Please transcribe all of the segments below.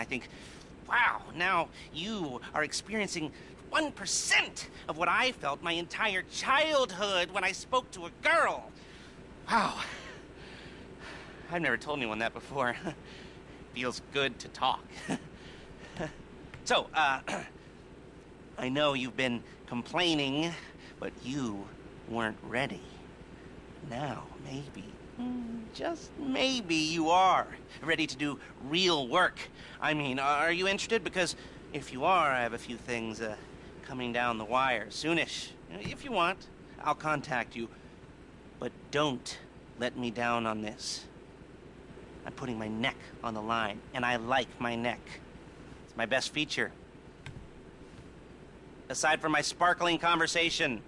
I think, wow, now you are experiencing 1% of what I felt my entire childhood when I spoke to a girl. Wow. I've never told anyone that before. Feels good to talk. So, I know you've been complaining, but you weren't ready. Now, maybe, just maybe you are ready to do real work. I mean, are you interested? Because if you are, I have a few things coming down the wire soonish. If you want, I'll contact you. But don't let me down on this. I'm putting my neck on the line, and I like my neck. It's my best feature. Aside from my sparkling conversation.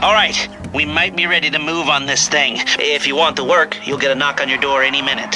All right, we might be ready to move on this thing. If you want the work, you'll get a knock on your door any minute.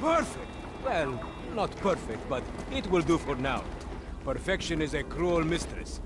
Perfect! Well, not perfect, but it will do for now. Perfection is a cruel mistress.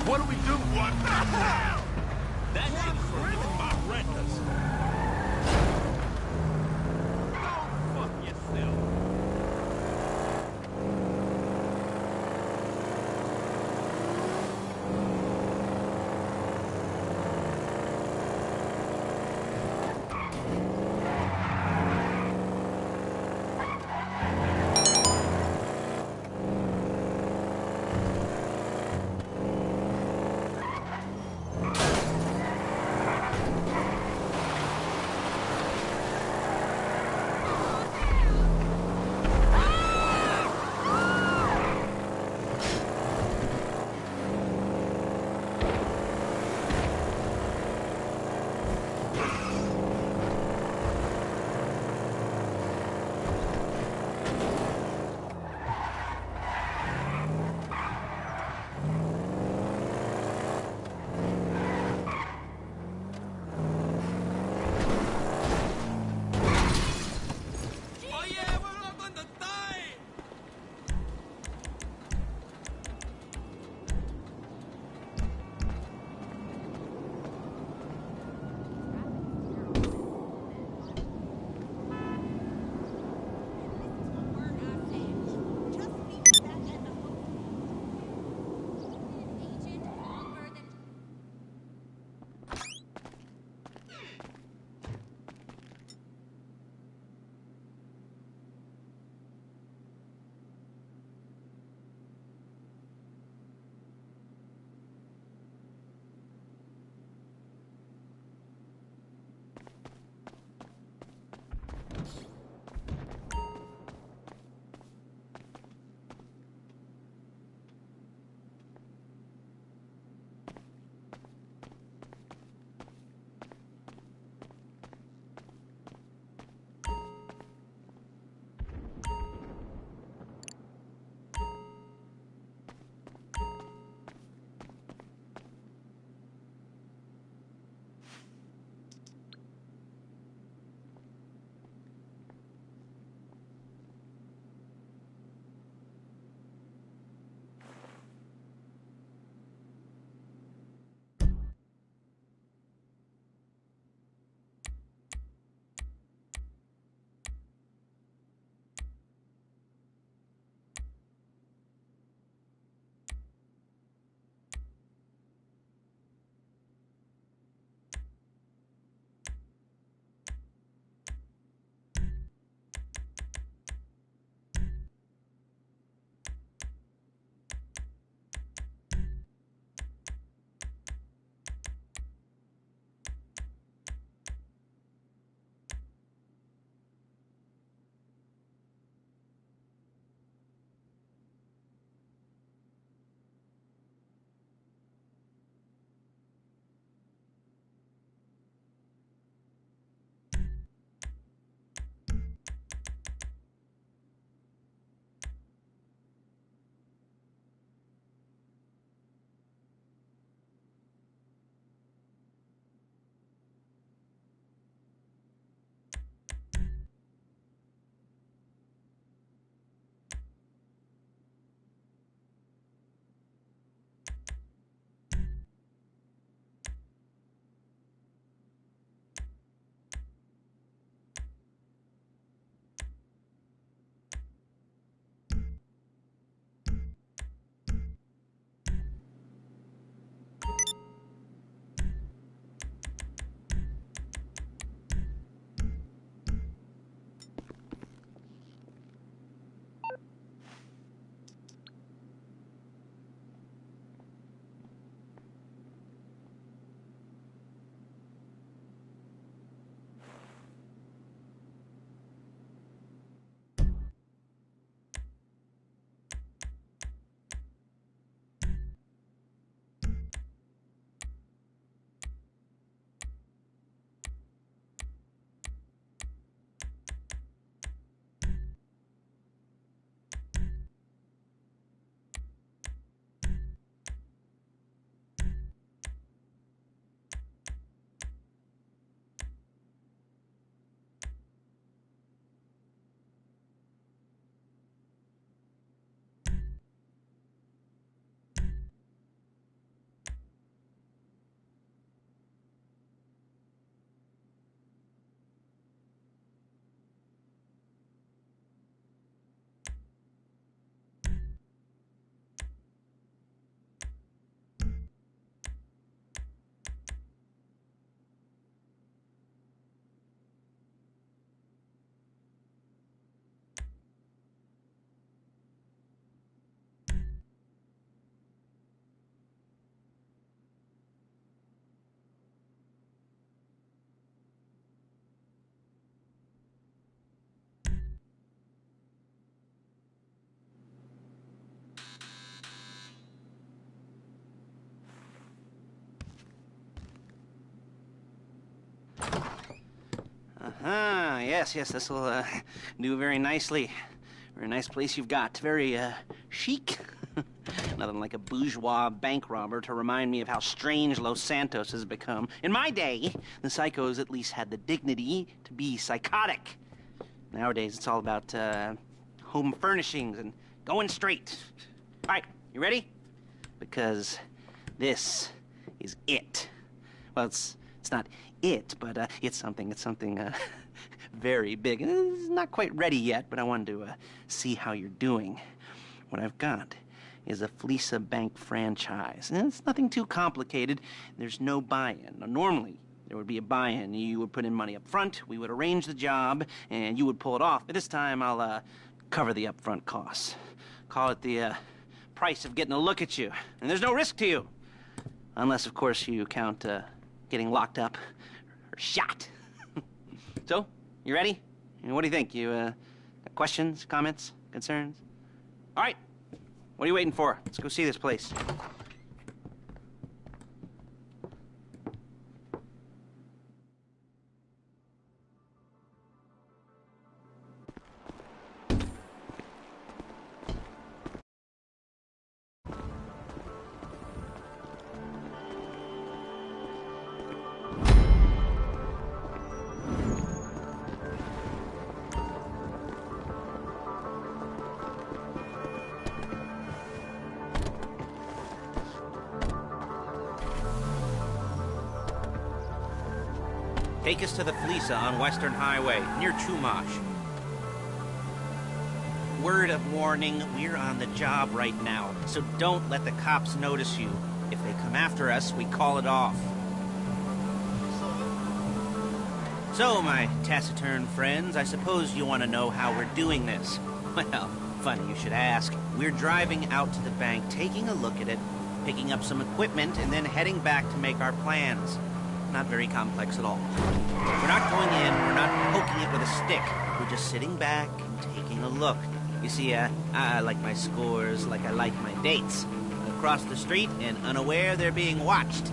What do we do? What the hell? That's incredible. My renters. Go fuck yourself. yes, this will do very nicely. Very nice place you've got. Very chic. Nothing like a bourgeois bank robber to remind me of how strange Los Santos has become. In my day, the psychos at least had the dignity to be psychotic. Nowadays, it's all about home furnishings and going straight. All right, you ready? Because this is it. Well, it's not it, but it's something very big. It's not quite ready yet, but I wanted to see how you're doing. What I've got is a Fleeca Bank franchise. And it's nothing too complicated. There's no buy-in. Now, normally, there would be a buy-in. You would put in money up front, we would arrange the job, and you would pull it off. But this time, I'll cover the upfront costs. Call it the price of getting a look at you. And there's no risk to you. Unless, of course, you count getting locked up or shot. So, you ready? And what do you think? You got questions, comments, concerns? All right. What are you waiting for? Let's go see this place. Take us to the Fleeca on Western Highway, near Chumash. Word of warning, we're on the job right now, so don't let the cops notice you. If they come after us, we call it off. So, my taciturn friends, I suppose you want to know how we're doing this. Well, funny you should ask. We're driving out to the bank, taking a look at it, picking up some equipment, and then heading back to make our plans. Not very complex at all. We're not going in, we're not poking it with a stick. We're just sitting back and taking a look. You see, I like my scores like I like my dates. Across the street and unaware they're being watched.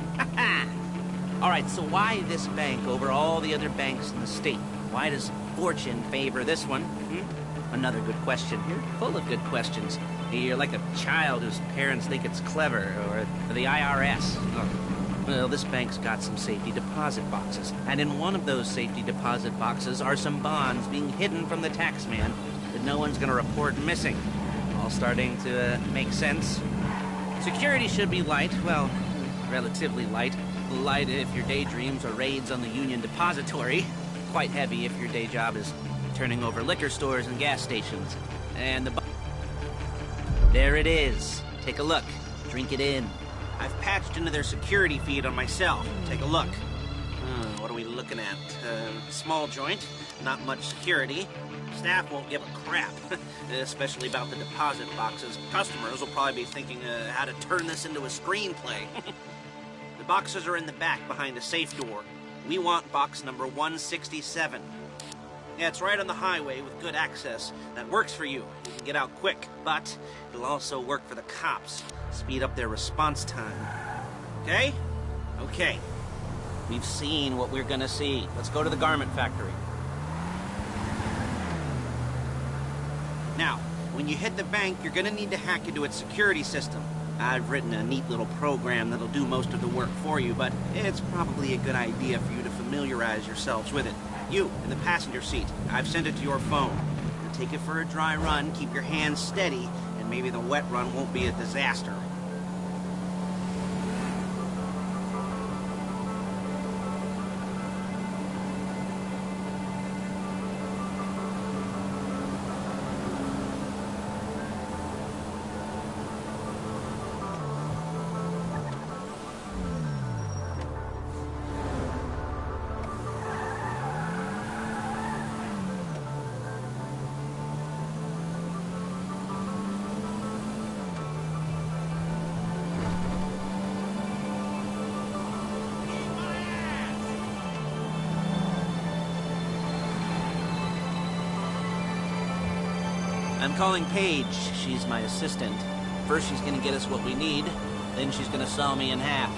All right, so why this bank over all the other banks in the state? Why does fortune favor this one? Another good question. You're full of good questions. You're like a child whose parents think it's clever, or the IRS. Well, this bank's got some safety deposit boxes, and in one of those safety deposit boxes are some bonds being hidden from the tax man that no one's gonna report missing. All starting to make sense. Security should be light, well, relatively light. Light if your daydreams are raids on the Union Depository. Quite heavy if your day job is turning over liquor stores and gas stations. And there it is. Take a look. Drink it in. I've patched into their security feed on my cell. Take a look. What are we looking at? Small joint, not much security. Staff won't give a crap, especially about the deposit boxes. Customers will probably be thinking how to turn this into a screenplay. The boxes are in the back behind a safe door. We want box number 167. Yeah, it's right on the highway with good access. That works for you. You can get out quick, but it'll also work for the cops. Speed up their response time. Okay? Okay. We've seen what we're gonna see. Let's go to the garment factory. Now, when you hit the bank, you're gonna need to hack into its security system. I've written a neat little program that'll do most of the work for you, but it's probably a good idea for you to familiarize yourselves with it. You, in the passenger seat, I've sent it to your phone. Now take it for a dry run, keep your hands steady, and maybe the wet run won't be a disaster. I'm calling Paige. She's my assistant. First she's gonna get us what we need, then she's gonna saw me in half.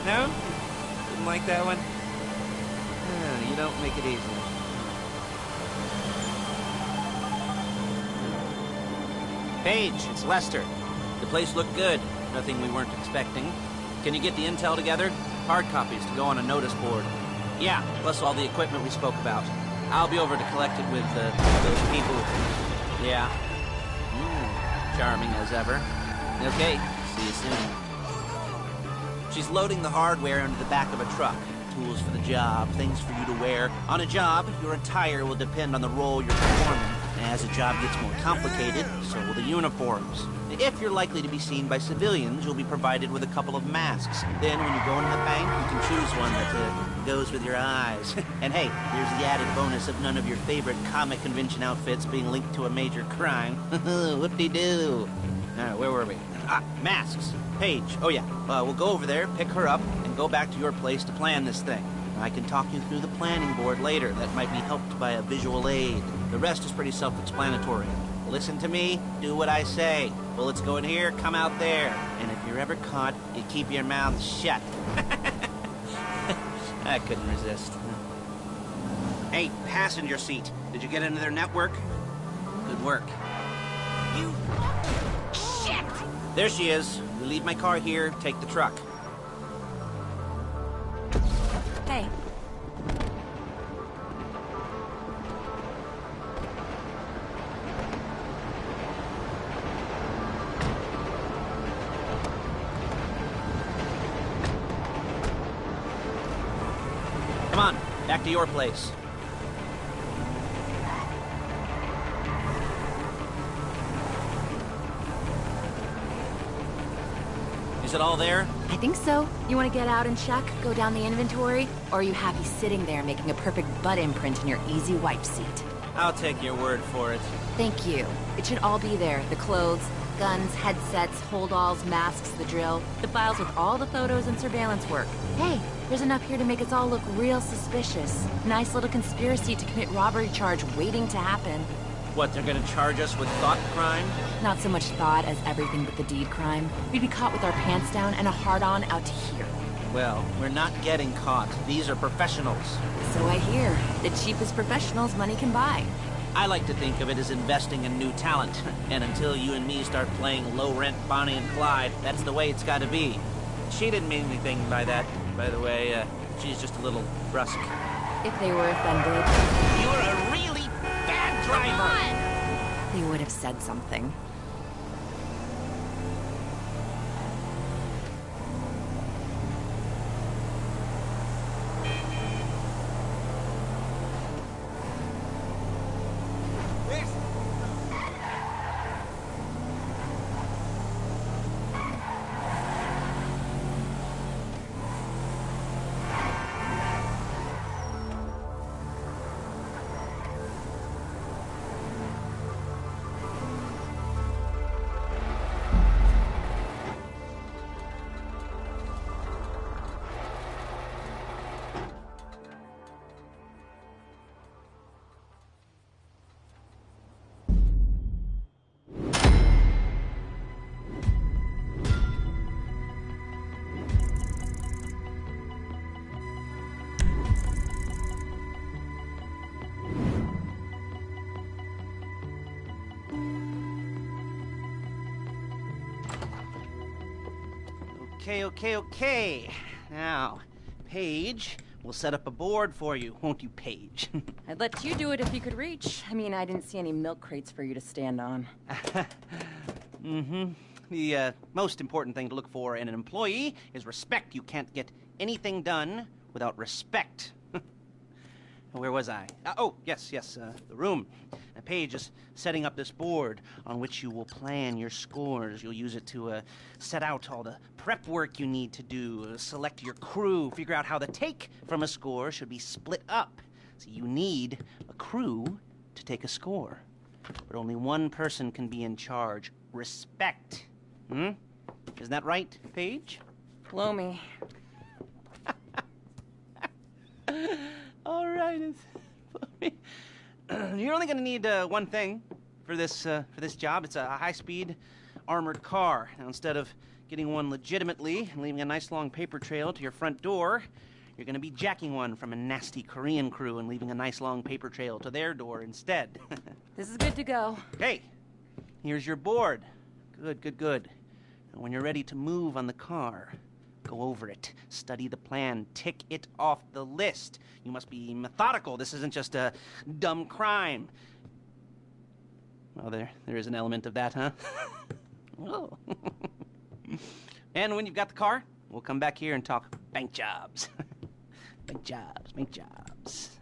No? Didn't like that one? You don't make it easy. Paige, it's Lester. The place looked good. Nothing we weren't expecting. Can you get the intel together? Hard copies to go on a notice board. Yeah, plus all the equipment we spoke about. I'll be over to collect it with those people. Yeah. Charming as ever. Okay, see you soon. She's loading the hardware into the back of a truck. Tools for the job, things for you to wear. On a job, your attire will depend on the role you're performing. As the job gets more complicated, so will the uniforms. If you're likely to be seen by civilians, you'll be provided with a couple of masks. Then when you go into the bank, you can choose one that goes with your eyes. And hey, here's the added bonus of none of your favorite comic convention outfits being linked to a major crime. Whoop-de-doo. Where were we? Masks. Paige. Oh yeah, we'll go over there, pick her up, and go back to your place to plan this thing. I can talk you through the planning board later. That might be helped by a visual aid. The rest is pretty self-explanatory. Listen to me, do what I say. Bullets go in here, come out there. And if you're ever caught, you keep your mouth shut. I couldn't resist. Hey, passenger seat. Did you get into their network? Good work. You... shit! There she is. You leave my car here, take the truck. Hey. Come on, back to your place. Is it all there? I think so. You want to get out and check, go down the inventory? Or are you happy sitting there making a perfect butt imprint in your easy wipe seat? I'll take your word for it. Thank you. It should all be there. The clothes, guns, headsets, holdalls, masks, the drill. The files with all the photos and surveillance work. Hey, there's enough here to make us all look real suspicious. Nice little conspiracy to commit robbery charge waiting to happen. What, they're gonna charge us with thought crime? Not so much thought as everything but the deed crime. We'd be caught with our pants down and a hard-on out to here. Well, we're not getting caught. These are professionals. So I hear. The cheapest professionals money can buy. I like to think of it as investing in new talent. And until you and me start playing low-rent Bonnie and Clyde, that's the way it's gotta be. She didn't mean anything by that, by the way. She's just a little brusque. If they were offended, You're a really bad driver! they would have said something. Okay. Now, Paige, we'll set up a board for you, won't you, Paige? I'd let you do it if you could reach. I mean, I didn't see any milk crates for you to stand on. The most important thing to look for in an employee is respect. You can't get anything done without respect. Where was I? Yes, the room. Paige is setting up this board on which you will plan your scores. You'll use it to set out all the prep work you need to do, select your crew, figure out how the take from a score should be split up. So you need a crew to take a score. But only one person can be in charge. Respect. Isn't that right, Paige? Blow me. All right. You're only going to need one thing for this job. It's a high-speed armored car. Now, instead of getting one legitimately and leaving a nice long paper trail to your front door, You're gonna be jacking one from a nasty Korean crew and leaving a nice long paper trail to their door instead. This is good to go. Hey, here's your board. Good, good, good. And when you're ready to move on the car, go over it, study the plan, tick it off the list. You must be methodical. This isn't just a dumb crime. Well, there is an element of that, huh? Oh. And when you've got the car, we'll come back here and talk bank jobs. Bank jobs, bank jobs.